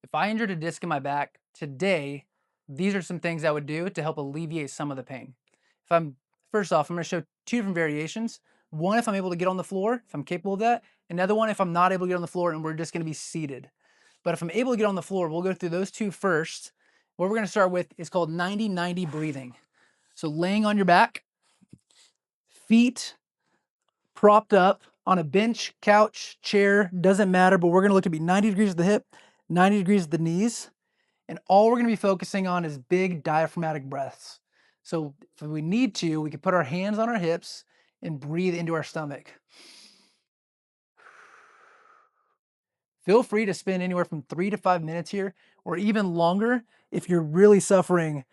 If I injured a disc in my back today, these are some things I would do to help alleviate some of the pain. If I'm First off, I'm going to show two different variations. One, if I'm able to get on the floor, if I'm capable of that. Another one, if I'm not able to get on the floor and we're just going to be seated. But if I'm able to get on the floor, we'll go through those two first. What we're going to start with is called 90-90 breathing. So laying on your back, feet propped up on a bench, couch, chair, doesn't matter, but we're going to look to be 90 degrees at the hip, 90 degrees at the knees. And all we're going to be focusing on is big diaphragmatic breaths. So if we need to, we can put our hands on our hips and breathe into our stomach. Feel free to spend anywhere from 3 to 5 minutes here, or even longer if you're really suffering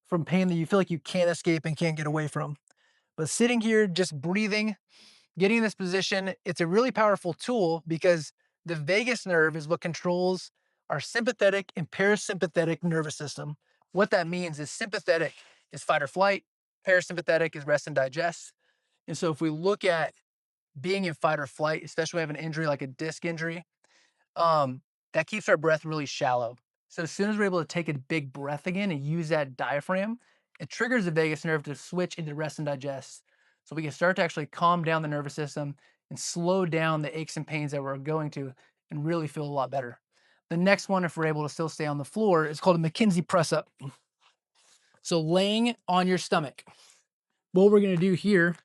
from pain that you feel like you can't escape and can't get away from. But sitting here, just breathing, getting in this position, it's a really powerful tool because the vagus nerve is what controls our sympathetic and parasympathetic nervous system. What that means is sympathetic is fight or flight, parasympathetic is rest and digest. And so if we look at being in fight or flight, especially when we have an injury like a disc injury, um, that keeps our breath really shallow. So as soon as we're able to take a big breath again and use that diaphragm, it triggers the vagus nerve to switch into rest and digest. So we can start to actually calm down the nervous system and slow down the aches and pains that we're going to and really feel a lot better. The next one, if we're able to still stay on the floor, is called a McKinsey press up. So laying on your stomach. What we're going to do here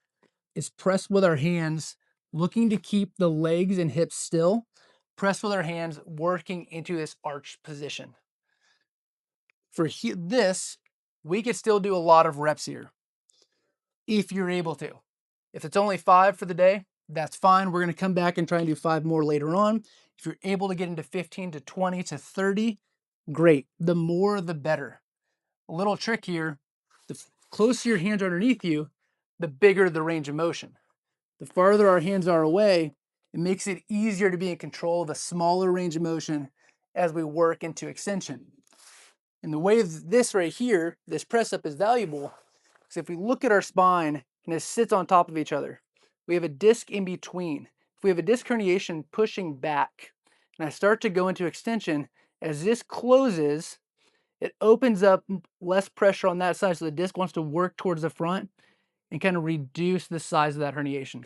is press with our hands, looking to keep the legs and hips still. Press with our hands, working into this arch position. For this, we could still do a lot of reps here if you're able to. If it's only 5 for the day, that's fine. We're going to come back and try and do 5 more later on. If you're able to get into 15 to 20 to 30, great. The more, the better. A little trick here, the closer your hands are underneath you, the bigger the range of motion. The farther our hands are away, it makes it easier to be in control of a smaller range of motion as we work into extension. And the way this right here, this press up is valuable, because if we look at our spine and it sits on top of each other, we have a disc in between. If we have a disc herniation pushing back, and I start to go into extension, as this closes, it opens up less pressure on that side, so the disc wants to work towards the front and kind of reduce the size of that herniation,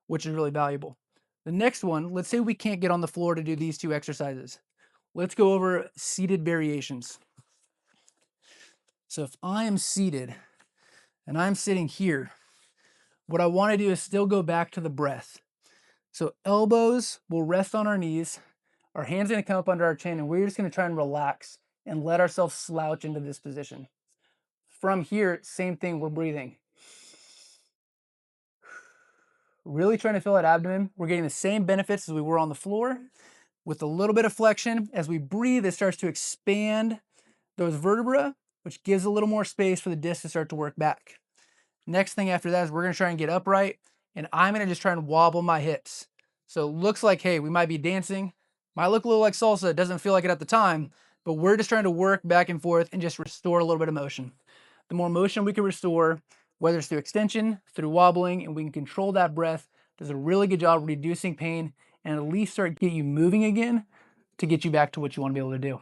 which is really valuable. The next one, let's say we can't get on the floor to do these two exercises. Let's go over seated variations. So if I am seated and I'm sitting here, what I want to do is still go back to the breath. So elbows will rest on our knees, our hands are going to come up under our chin, and we're just going to try and relax and let ourselves slouch into this position. From here, same thing, we're breathing. Really trying to fill that abdomen. We're getting the same benefits as we were on the floor. With a little bit of flexion, as we breathe, it starts to expand those vertebrae, which gives a little more space for the disc to start to work back. Next thing after that is we're going to try and get upright, and I'm going to just try and wobble my hips. So it looks like, hey, we might be dancing. Might look a little like salsa. It doesn't feel like it at the time, but we're just trying to work back and forth and just restore a little bit of motion. The more motion we can restore, whether it's through extension, through wobbling, and we can control that breath, does a really good job reducing pain and at least start get you moving again to get you back to what you want to be able to do.